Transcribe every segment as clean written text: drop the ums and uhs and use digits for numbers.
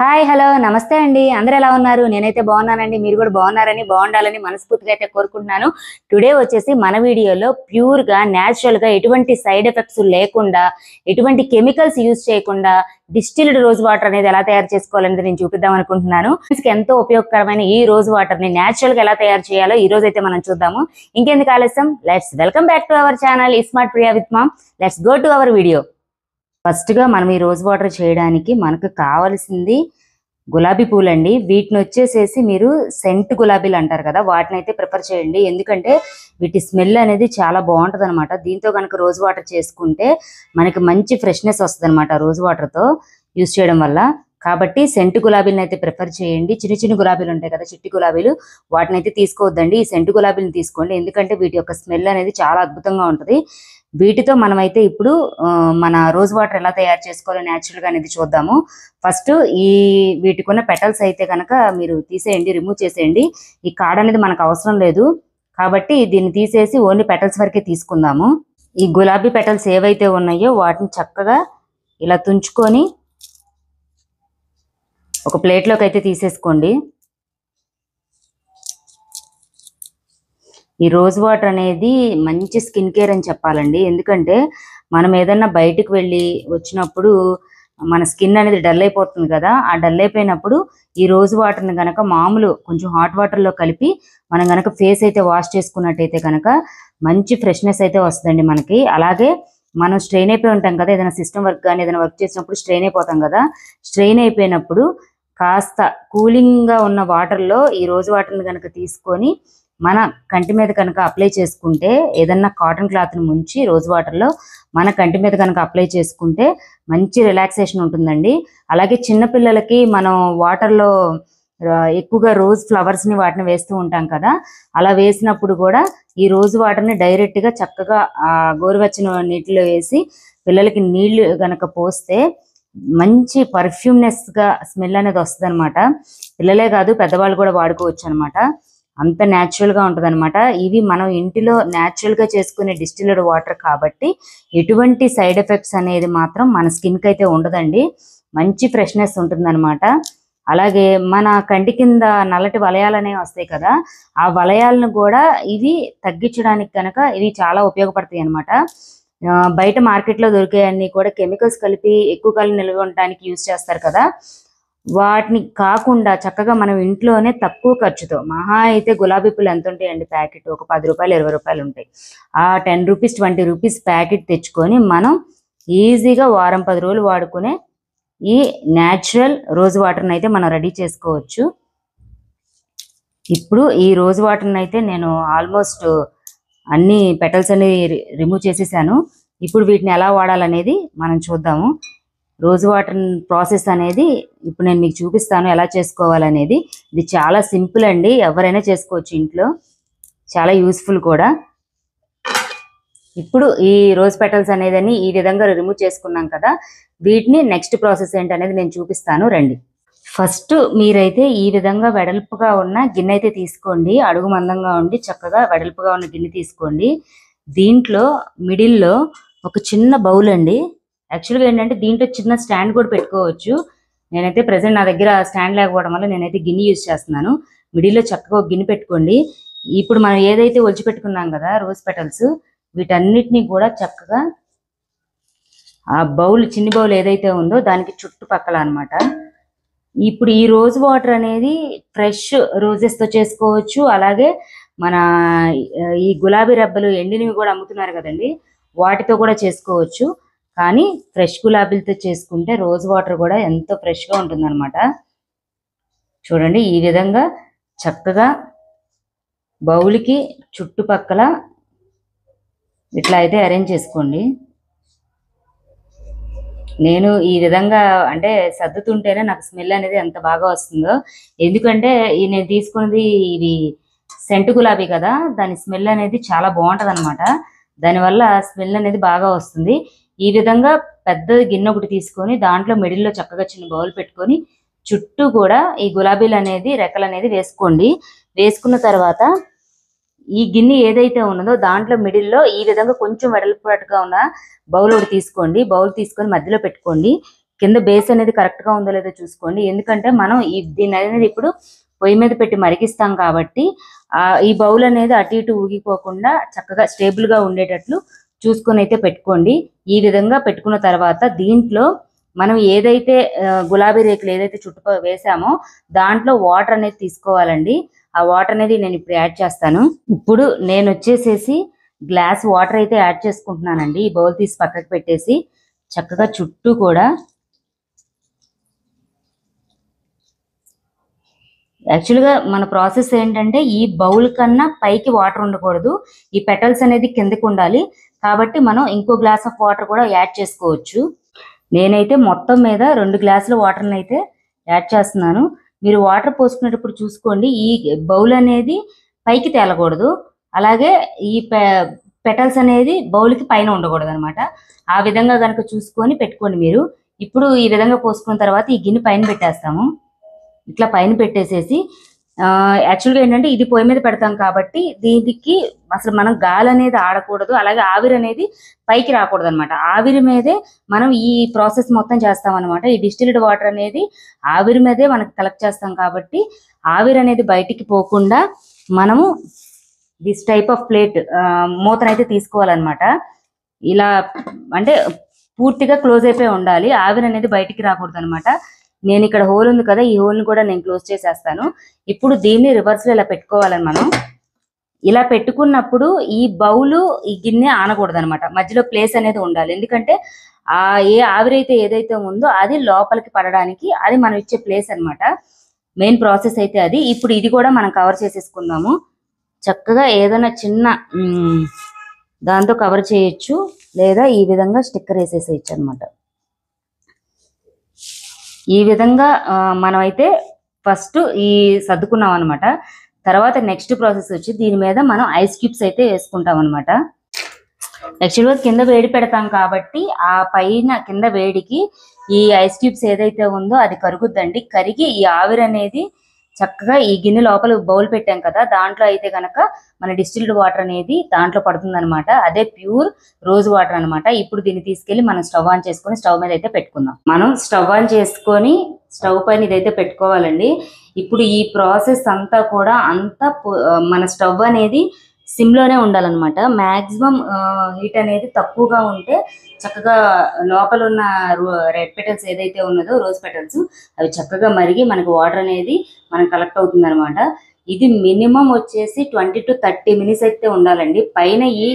Hi hello నమస్తే అండి. అందరూ ఎలా ఉన్నారు? నేనైతే బాగున్నానండి. మీరు కూడా బాగున్నారని బాగుండాలని మనస్ఫూర్తిగా అయితే కోరుకుంటున్నాను. టుడే వచ్చేసి మన వీడియోలో ప్యూర్ గా న్యాచురల్ గా ఎటువంటి సైడ్ ఎఫెక్ట్స్ లేకుండా ఎటువంటి కెమికల్స్ యూజ్ చేయకుండా డిస్టిల్డ్ రోజ్ వాటర్ అనేది ఎలా తయారు చేసుకోవాలనేది నేను చూపిద్దాం అనుకుంటున్నాను. ఎంతో ఉపయోగకరమైన ఈ రోజ్ వాటర్ ని న్యాచురల్ గా ఎలా తయారు చేయాలో ఈ రోజు అయితే మనం చూద్దాము. ఇంకెందుకు ఆలస్యం, let's welcome back to our channel smart Priya with ma'am. Let's go to our video. First గా మనం ఈ రోజ్ వాటర్ చేయడానికి మనకు కావాల్సింది గులాబీ పూలండి. వీటిని వచ్చేసేసి మీరు సెంట్ గులాబీలు అంటారు కదా, వాటిని అయితే ప్రిఫర్ చేయండి. ఎందుకంటే వీటి స్మెల్ అనేది చాలా బాగుంటది అనమాట. దీంతో కనుక రోజ్ వాటర్ చేసుకుంటే మనకి మంచి ఫ్రెష్నెస్ వస్తుంది అనమాట రోజ్ వాటర్ తో యూజ్ చేయడం వల్ల. కాబట్టి సెంట్ గులాబీలను అయితే ప్రిఫర్ చేయండి. చిన్న చిన్న గులాబీలు ఉంటాయి కదా, చిట్టి గులాబీలు, వాటిని అయితే తీసుకోవద్దండి. ఈ సెంట్ గులాబీలను తీసుకోండి. ఎందుకంటే వీటి యొక్క స్మెల్ అనేది చాలా అద్భుతంగా ఉంటుంది. వీటితో మనమైతే ఇప్పుడు మన రోజ్ వాటర్ ఎలా తయారు చేసుకోవాలో న్యాచురల్ గా అనేది చూద్దాము. ఫస్ట్ వీటికి ఉన్న పెటల్స్ అయితే కనుక మీరు తీసేయండి, రిమూవ్ చేసేయండి. ఈ కాడ అనేది మనకు అవసరం లేదు కాబట్టి దీన్ని తీసేసి ఓన్లీ పెటల్స్ వరకే తీసుకుందాము. ఈ గులాబీ పెటల్స్ ఏవైతే ఉన్నాయో వాటిని చక్కగా ఇలా తుంచుకొని ఒక ప్లేట్లోకి అయితే తీసేసుకోండి. ఈ రోజ్ వాటర్ అనేది మంచి స్కిన్ కేర్ అని చెప్పాలండి. ఎందుకంటే మనం ఏదన్నా బయటకు వెళ్ళి వచ్చినప్పుడు మన స్కిన్ అనేది డల్ అయిపోతుంది కదా, ఆ డల్ అయిపోయినప్పుడు ఈ రోజ్ వాటర్ని కనుక మామూలు కొంచెం హాట్ వాటర్లో కలిపి మనం కనుక ఫేస్ అయితే వాష్ చేసుకున్నట్టయితే కనుక మంచి ఫ్రెష్నెస్ అయితే వస్తుందండి మనకి. అలాగే మనం స్ట్రెయిన్ అయిపోయి ఉంటాం కదా, ఏదైనా సిస్టమ్ వర్క్ కానీ ఏదైనా వర్క్ చేసినప్పుడు స్ట్రెయిన్ అయిపోతాం కదా, స్ట్రెయిన్ అయిపోయినప్పుడు కాస్త కూలింగ్గా ఉన్న వాటర్లో ఈ రోజ్ వాటర్ని కనుక తీసుకొని మన కంటి మీద కనుక అప్లై చేసుకుంటే, ఏదన్నా కాటన్ క్లాత్ని ముంచి రోజ్ వాటర్లో మన కంటి మీద కనుక అప్లై చేసుకుంటే మంచి రిలాక్సేషన్ ఉంటుందండి. అలాగే చిన్నపిల్లలకి మనం వాటర్లో ఎక్కువగా రోజ్ ఫ్లవర్స్ని వాటిని వేస్తూ ఉంటాం కదా, అలా వేసినప్పుడు కూడా ఈ రోజ్ వాటర్ని డైరెక్ట్గా చక్కగా గోరువెచ్చని నీటిలో వేసి పిల్లలకి నీళ్లు కనుక పోస్తే మంచి పర్ఫ్యూమ్నెస్గా స్మెల్ అనేది వస్తుంది అనమాట. పిల్లలే కాదు పెద్దవాళ్ళు కూడా వాడుకోవచ్చు అనమాట. అంత న్యాచురల్గా ఉంటుంది అనమాట. ఇవి మనం ఇంటిలో న్యాచురల్గా చేసుకునే డిస్టిల్డ్ వాటర్ కాబట్టి ఎటువంటి సైడ్ ఎఫెక్ట్స్ అనేది మాత్రం మన స్కిన్కి అయితే ఉండదండి. మంచి ఫ్రెష్నెస్ ఉంటుందన్నమాట. అలాగే మన కంటి కింద నల్లటి వలయాలు అనేవి వస్తాయి కదా, ఆ వలయాలను కూడా ఇవి తగ్గించడానికి కనుక ఇవి చాలా ఉపయోగపడతాయి అనమాట. బయట మార్కెట్లో దొరికేవన్నీ కూడా కెమికల్స్ కలిపి ఎక్కువ కాలం నిల్వ ఉండడానికి యూజ్ చేస్తారు కదా, వాటిని కాకుండా చక్కగా మనం ఇంట్లోనే తక్కువ ఖర్చుతో, మహా అయితే గులాబీ పూలు ఎంత ఉంటాయండి ప్యాకెట్, ఒక 10 రూపాయలు 20 రూపాయలు ఉంటాయి. ఆ 10 రూపీస్ 20 రూపీస్ ప్యాకెట్ తెచ్చుకొని మనం ఈజీగా వారం 10 రోజులు వాడుకునే ఈ న్యాచురల్ రోజ్ వాటర్ని అయితే మనం రెడీ చేసుకోవచ్చు. ఇప్పుడు ఈ రోజ్ వాటర్ని అయితే నేను ఆల్మోస్ట్ అన్ని పెటల్స్ అన్ని రిమూవ్ చేసేసాను. ఇప్పుడు వీటిని ఎలా వాడాలనేది మనం చూద్దాము. రోజ్ వాటర్ ప్రాసెస్ అనేది ఇప్పుడు నేను మీకు చూపిస్తాను ఎలా చేసుకోవాలనేది. ఇది చాలా సింపుల్ అండి, ఎవరైనా చేసుకోవచ్చు ఇంట్లో, చాలా యూస్ఫుల్ కూడా. ఇప్పుడు ఈ రోజ్ పెటల్స్ అనేది ఈ విధంగా రిమూవ్ చేసుకున్నాం కదా, వీటిని నెక్స్ట్ ప్రాసెస్ ఏంటనేది నేను చూపిస్తాను రండి. ఫస్ట్ మీరైతే ఈ విధంగా వెడల్పుగా ఉన్న గిన్నె అయితే తీసుకోండి. అడుగు మందంగా ఉండి చక్కగా వెడల్పుగా ఉన్న గిన్నె తీసుకోండి. దీంట్లో మిడిల్లో ఒక చిన్న బౌల్ అండి. యాక్చువల్గా ఏంటంటే దీంట్లో చిన్న స్టాండ్ కూడా పెట్టుకోవచ్చు. నేనైతే ప్రెసెంట్ నా దగ్గర స్టాండ్ లేకపోవడం వల్ల నేనైతే గిన్నె యూజ్ చేస్తున్నాను. మిడిల్లో చక్కగా ఒక గిన్నె పెట్టుకోండి. ఇప్పుడు మనం ఏదైతే ఒలిచి పెట్టుకున్నాం కదా రోజ్ పెటల్స్, వీటన్నిటిని కూడా చక్కగా ఆ బౌల్, చిన్ని బౌల్ ఏదైతే ఉందో దానికి చుట్టుపక్కల అనమాట. ఇప్పుడు ఈ రోజ్ వాటర్ అనేది ఫ్రెష్ రోజెస్తో చేసుకోవచ్చు. అలాగే మన ఈ గులాబీ రబ్బలు ఎండినవి కూడా అమ్ముతున్నారు కదండి, వాటితో కూడా చేసుకోవచ్చు. కానీ ఫ్రెష్ గులాబీలతో చేసుకుంటే రోజ్ వాటర్ కూడా ఎంతో ఫ్రెష్గా ఉంటుందన్నమాట. చూడండి ఈ విధంగా చక్కగా బౌల్కి చుట్టుపక్కల ఇట్లా అయితే అరేంజ్ చేసుకోండి. నేను ఈ విధంగా అంటే సర్దుతుంటేనే నాకు స్మెల్ అనేది ఎంత బాగా వస్తుందో. ఎందుకంటే నేను తీసుకున్నది ఇది సెంటు గులాబీ కదా, దాని స్మెల్ అనేది చాలా బాగుంటుంది అనమాట. దానివల్ల స్మెల్ అనేది బాగా వస్తుంది. ఈ విధంగా పెద్ద గిన్నె ఒకటి తీసుకొని దాంట్లో మిడిల్లో చక్కగా చిన్న బౌల్ పెట్టుకొని చుట్టూ కూడా ఈ గులాబీలు అనేది రెక్కలు అనేది వేసుకోండి. వేసుకున్న తర్వాత ఈ గిన్నె ఏదైతే ఉన్నదో దాంట్లో మిడిల్లో ఈ విధంగా కొంచెం వెడల్పాటుగా ఉన్న బౌల్ ఒకటి తీసుకోండి. బౌల్ తీసుకొని మధ్యలో పెట్టుకోండి. కింద బేస్ అనేది కరెక్ట్ గా ఉందో లేదో చూసుకోండి. ఎందుకంటే మనం దీని అనేది ఇప్పుడు పొయ్యి మీద పెట్టి మరిగిస్తాం కాబట్టి ఈ బౌల్ అనేది అటు ఇటు ఊగిపోకుండా చక్కగా స్టేబుల్ గా ఉండేటట్లు చూసుకొని అయితే పెట్టుకోండి. ఈ విధంగా పెట్టుకున్న తర్వాత దీంట్లో మనం ఏదైతే గులాబీ రేకులు ఏదైతే చుట్టూ వేసామో దాంట్లో వాటర్ అనేది తీసుకోవాలండి. ఆ వాటర్ అనేది నేను ఇప్పుడు యాడ్ చేస్తాను. ఇప్పుడు నేను వచ్చేసేసి గ్లాస్ వాటర్ అయితే యాడ్ చేసుకుంటున్నానండి. ఈ బౌల్ తీసి పక్కకు పెట్టేసి చక్కగా చుట్టూ కూడా యాక్చువల్గా మన ప్రాసెస్ ఏంటంటే ఈ బౌల్ కన్నా పైకి వాటర్ ఉండకూడదు, ఈ పెటల్స్ అనేది కిందకి ఉండాలి. కాబట్టి మనం ఇంకో గ్లాస్ ఆఫ్ వాటర్ కూడా యాడ్ చేసుకోవచ్చు. నేనైతే మొత్తం మీద 2 గ్లాసుల వాటర్ని అయితే యాడ్ చేస్తున్నాను. మీరు వాటర్ పోసుకునేటప్పుడు చూసుకోండి, ఈ బౌల్ అనేది పైకి తేలకూడదు, అలాగే ఈ పెటల్స్ అనేది బౌల్కి పైన ఉండకూడదు అనమాట. ఆ విధంగా కనుక చూసుకొని పెట్టుకోండి మీరు. ఇప్పుడు ఈ విధంగా పోసుకున్న తర్వాత ఈ గిన్నె పైన పెట్టేస్తాము. ఇట్లా పైన పెట్టేసేసి యాక్చువల్గా ఏంటంటే ఇది పొయ్యి మీద పెడతాం కాబట్టి దీనికి అసలు మనం గాలి అనేది ఆడకూడదు, అలాగే ఆవిరి అనేది పైకి రాకూడదు అనమాట. ఆవిరి మీదే మనం ఈ ప్రాసెస్ మొత్తం చేస్తాం అనమాట. ఈ డిస్టిల్డ్ వాటర్ అనేది ఆవిరి మీదే మనకు కలెక్ట్ చేస్తాం కాబట్టి ఆవిరి అనేది బయటికి పోకుండా మనము దిస్ టైప్ ఆఫ్ ప్లేట్ మూతనైతే తీసుకోవాలన్నమాట. ఇలా అంటే పూర్తిగా క్లోజ్ అయిపోయి ఉండాలి, ఆవిరి అనేది బయటికి రాకూడదు అనమాట. నేను ఇక్కడ హోల్ ఉంది కదా, ఈ హోల్ని కూడా నేను క్లోజ్ చేసేస్తాను. ఇప్పుడు దీన్ని రివర్స్లో ఇలా పెట్టుకోవాలని మనం ఇలా పెట్టుకున్నప్పుడు ఈ బౌలు ఈ గిన్నె ఆనకూడదు అనమాట. మధ్యలో ప్లేస్ అనేది ఉండాలి, ఎందుకంటే ఏ ఆవిరి అయితే ఏదైతే ఉందో అది లోపలికి పడడానికి అది మనం ఇచ్చే ప్లేస్ అనమాట. మెయిన్ ప్రాసెస్ అయితే అది. ఇప్పుడు ఇది కూడా మనం కవర్ చేసేసుకుందాము. చక్కగా ఏదైనా చిన్న దాంతో కవర్ చేయొచ్చు, లేదా ఈ విధంగా స్టిక్కర్ వేసేసేయచ్చు అనమాట. ఈ విధంగా మనం అయితే ఫస్ట్ ఈ సర్దుకున్నాం అనమాట. తర్వాత నెక్స్ట్ ప్రాసెస్ వచ్చి దీని మీద మనం ఐస్ క్యూబ్స్ అయితే వేసుకుంటాం అనమాట. యాక్చువల్గా కింద వేడి పెడతాం కాబట్టి ఆ పైన కింద వేడికి ఈ ఐస్ క్యూబ్స్ ఏదైతే ఉందో అది కరుగుద్దండి. కరిగి ఈ ఆవిరి అనేది చక్కగా ఈ గిన్నె లోపల బౌల్ పెట్టాం కదా, దాంట్లో అయితే కనుక మన డిస్టిల్డ్ వాటర్ అనేది దాంట్లో పడుతుంది అనమాట. అదే ప్యూర్ రోజ్ వాటర్ అనమాట. ఇప్పుడు దీన్ని తీసుకెళ్లి మనం స్టవ్ ఆన్ చేసుకొని స్టవ్ మీద అయితే పెట్టుకుందాం. మనం స్టవ్ ఆన్ చేసుకొని స్టవ్ పైన ఇదైతే పెట్టుకోవాలండి. ఇప్పుడు ఈ ప్రాసెస్ అంతా కూడా మన స్టవ్ అనేది సిమ్లోనే ఉండాలన్నమాట. మ్యాక్సిమం హీట్ అనేది తక్కువగా ఉంటే చక్కగా లోపల ఉన్న రెడ్ పెటల్స్ ఏదైతే ఉన్నదో రోజ్ పెటల్స్ అవి చక్కగా మరిగి మనకు వాటర్ అనేది మనకు కలెక్ట్ అవుతుంది అనమాట. ఇది మినిమం వచ్చేసి 20 to 30 minutes అయితే ఉండాలండి. పైన ఈ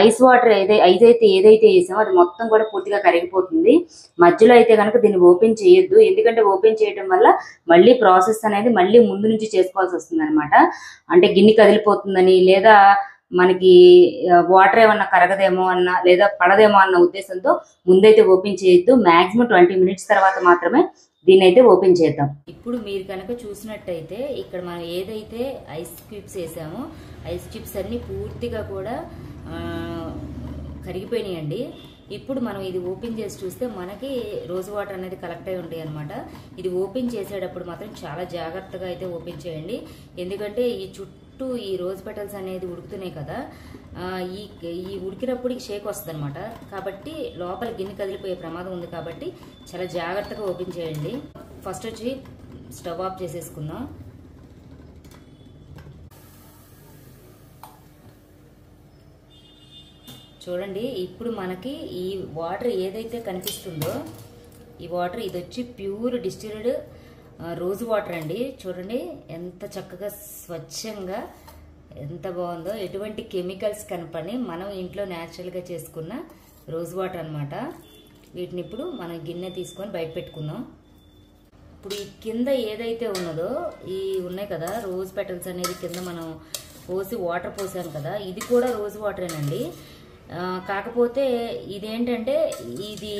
ఐస్ వాటర్ ఏదైతే వేసామో అది మొత్తం కూడా పూర్తిగా కరిగిపోతుంది. మధ్యలో అయితే కనుక దీన్ని ఓపెన్ చేయొద్దు, ఎందుకంటే ఓపెన్ చేయడం వల్ల మళ్ళీ ప్రాసెస్ అనేది మళ్ళీ ముందు నుంచి చేసుకోవాల్సి వస్తుంది అనమాట. అంటే గిన్నె కదిలిపోతుందని, లేదా మనకి వాటర్ ఏమన్నా కరగదేమో అన్న, లేదా పడదేమో అన్న ఉద్దేశంతో ముందైతే ఓపెన్ చేయొద్దు. మాక్సిమం 20 minutes తర్వాత మాత్రమే దీన్ని అయితే ఓపెన్ చేద్దాం. ఇప్పుడు మీరు కనుక చూసినట్టయితే ఇక్కడ మనం ఏదైతే ఐస్ క్యూబ్స్ వేసామో ఐస్ క్యూబ్స్ అన్ని పూర్తిగా కూడా కరిగిపోయినాయండి. ఇప్పుడు మనం ఇది ఓపెన్ చేసి చూస్తే మనకి రోజ్ వాటర్ అనేది కలెక్ట్ అయి ఉంటాయి అనమాట. ఇది ఓపెన్ చేసేటప్పుడు మాత్రం చాలా జాగ్రత్తగా అయితే ఓపెన్ చేయండి, ఎందుకంటే ఈ చుట్టూ ఈ రోజ్ పెటల్స్ అనేది ఉడుకుతున్నాయి కదా, ఈ ఉడికినప్పుడు షేక్ వస్తుంది అనమాట. కాబట్టి లోపల గిన్నె కదిలిపోయే ప్రమాదం ఉంది, కాబట్టి చాలా జాగ్రత్తగా ఓపెన్ చేయండి. ఫస్ట్ వచ్చి స్టవ్ ఆఫ్ చేసేసుకుందాం. చూడండి, ఇప్పుడు మనకి ఈ వాటర్ ఏదైతే కనిపిస్తుందో ఈ వాటర్ ఇది వచ్చి ప్యూర్ డిస్టిల్డ్ రోజ్ వాటర్ అండి. చూడండి ఎంత చక్కగా స్వచ్ఛంగా ఎంత బాగుందో, ఎటువంటి కెమికల్స్ కనపని మనం ఇంట్లో న్యాచురల్గా చేసుకున్న రోజ్ వాటర్ అనమాట. వీటిని ఇప్పుడు మనం గిన్నె తీసుకొని బయట పెట్టుకుందాం. ఇప్పుడు ఈ కింద ఏదైతే ఉన్నదో ఈ ఉన్నాయి కదా రోజ్ పెటల్స్ అనేది కింద మనం పోసి వాటర్ పోసాం కదా, ఇది కూడా రోజ్ వాటరేనండి. కాకపోతే ఇదేంటంటే ఇది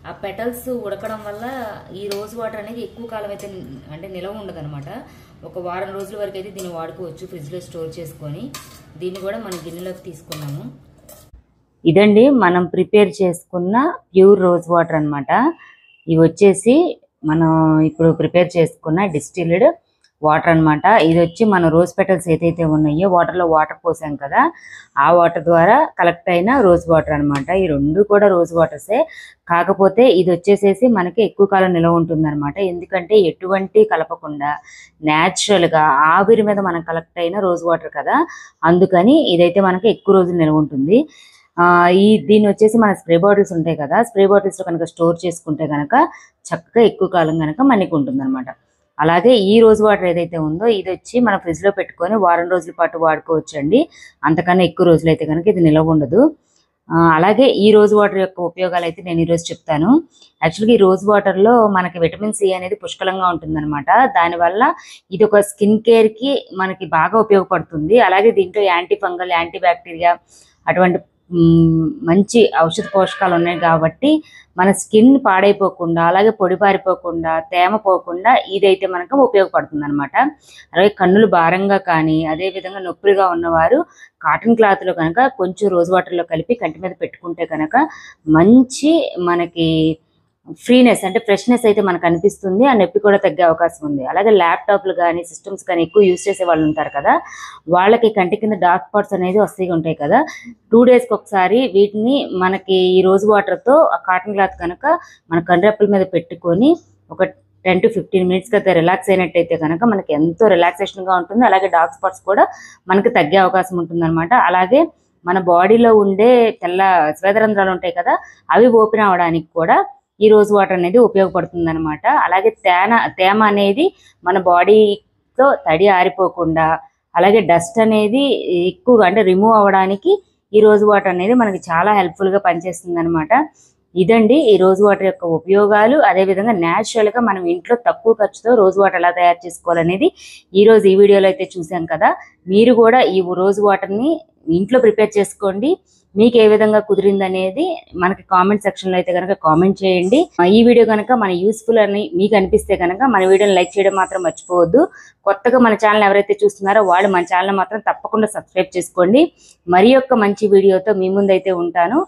ఆ పెటల్స్ ఉడకడం వల్ల ఈ రోజ్ వాటర్ అనేది ఎక్కువ కాలం అయితే అంటే నిలవ ఉండదు అనమాట. ఒక వారం రోజుల వరకు అయితే దీన్ని వాడుకోవచ్చు ఫ్రిడ్జ్లో స్టోర్ చేసుకొని. దీన్ని కూడా మన గిన్నెలోకి తీసుకున్నాము. ఇదండి మనం ప్రిపేర్ చేసుకున్న ప్యూర్ రోజ్ వాటర్ అనమాట. ఇవి వచ్చేసి మనం ఇప్పుడు ప్రిపేర్ చేసుకున్న డిస్టిల్డ్ వాటర్ అన్నమాట. ఇది వచ్చి మన రోజ్ పెటల్స్ ఏదైతే ఉన్నాయో వాటర్లో వాటర్ పోసాం కదా, ఆ వాటర్ ద్వారా కలెక్ట్ అయిన రోజ్ వాటర్ అన్నమాట. ఈ రెండు కూడా రోజ్ వాటర్సే. కాకపోతే ఇది వచ్చేసేసి మనకి ఎక్కువ కాలం నిలవ ఉంటుంది అనమాట. ఎందుకంటే ఎటువంటి కలపకుండా natural గా ఆవిరి మీద మనం కలెక్ట్ అయిన రోజ్ వాటర్ కదా, అందుకని ఇదైతే మనకి ఎక్కువ రోజులు నిలవ ఉంటుంది. దీన్ని వచ్చేసి మన స్ప్రే బాటిల్స్ ఉంటాయి కదా, స్ప్రే బాటిల్స్ లో కనుక స్టోర్ చేసుకుంటే కనుక చక్కగా ఎక్కువ కాలం కనుక మనకి ఉంటుంది అనమాట. అలాగే ఈ రోజ్ వాటర్ ఏదైతే ఉందో ఇది వచ్చి మన ఫ్రిడ్జ్ లో పెట్టుకొని వారం రోజుల పాటు వాడుకోవచ్చు అండి. అంతకన్నా ఎక్కువ రోజులు అయితే కనుక ఇది నిలవ ఉండదు. అలాగే ఈ రోజ్ వాటర్ యొక్క ఉపయోగాలు అయితే నేను ఈరోజు చెప్తాను. యాక్చువల్గా ఈ రోజ్ వాటర్ లో మనకి విటమిన్ సి అనేది పుష్కలంగా ఉంటుందన్నమాట. దానివల్ల ఇది ఒక స్కిన్ కేర్ కి మనకి బాగా ఉపయోగపడుతుంది. అలాగే దీంట్లో యాంటీ ఫంగల్, యాంటీ బ్యాక్టీరియా అటువంటి మంచి ఔషధ పోషకాలు ఉన్నాయి కాబట్టి మన స్కిన్ పాడైపోకుండా, అలాగే పొడి పారిపోకుండా, తేమ పోకుండా ఇదైతే మనకు ఉపయోగపడుతుంది అనమాట. అలాగే కన్నులు భారంగా కానీ, అదే విధంగా నొప్పిగా ఉన్నవారు కాటన్ క్లాత్ లో కనుక కొంచెం రోజ్ వాటర్ లో కలిపి కంటి మీద పెట్టుకుంటే కనుక మంచి మనకి ఫ్రీనెస్ అంటే ఫ్రెష్నెస్ అయితే మనకు అనిపిస్తుంది. ఆ నొప్పి కూడా తగ్గే అవకాశం ఉంది. అలాగే ల్యాప్టాప్లు కానీ సిస్టమ్స్ కానీ ఎక్కువ యూజ్ చేసే వాళ్ళు ఉంటారు కదా, వాళ్ళకి కంటి కింద డార్క్ స్పాట్స్ అనేది వస్తూ ఉంటాయి కదా. 2 డేస్కి ఒకసారి వీటిని మనకి ఈ రోజ్ వాటర్తో ఆ కాటన్ క్లాత్ కనుక మన కండ్రెప్పల మీద పెట్టుకొని ఒక 10 to 15 మినిట్స్ అయితే రిలాక్స్ అయినట్టయితే కనుక మనకి ఎంతో రిలాక్సేషన్గా ఉంటుంది. అలాగే డార్క్ స్పాట్స్ కూడా మనకి తగ్గే అవకాశం ఉంటుంది అనమాట. అలాగే మన బాడీలో ఉండే తెల్ల స్వేదరంధ్రాలు ఉంటాయి కదా, అవి ఓపెన్ అవడానికి కూడా ఈ రోజ్ వాటర్ అనేది ఉపయోగపడుతుంది అనమాట. అలాగే తేమ అనేది మన బాడీతో తడి ఆరిపోకుండా, అలాగే డస్ట్ అనేది ఎక్కువగా అంటే రిమూవ్ అవ్వడానికి ఈ రోజ్ వాటర్ అనేది మనకి చాలా హెల్ప్ఫుల్ గా పనిచేస్తుంది అనమాట. ఇదండి ఈ రోజ్ వాటర్ యొక్క ఉపయోగాలు. అదే విధంగా న్యాచురల్ గా మనం ఇంట్లో తక్కువ ఖర్చుతో రోజ్ వాటర్ ఎలా తయారు చేసుకోవాలనేది ఈ రోజు ఈ వీడియోలో అయితే చూసాం కదా. మీరు కూడా ఈ రోజ్ వాటర్ ని ఇంట్లో ప్రిపేర్ చేసుకోండి. మీకు ఏ విధంగా కుదిరింది అనేది మనకి కామెంట్ సెక్షన్ లో అయితే కనుక కామెంట్ చేయండి. ఈ వీడియో కనుక మన యూస్ఫుల్ అని మీకు అనిపిస్తే కనుక మన వీడియోని లైక్ చేయడం మాత్రం మర్చిపోవద్దు. కొత్తగా మన ఛానల్ ఎవరైతే చూస్తున్నారో వాళ్ళు మన ఛానల్ మాత్రం తప్పకుండా సబ్స్క్రైబ్ చేసుకోండి. మరి యొక్క మంచి వీడియోతో మీ ముందైతే ఉంటాను.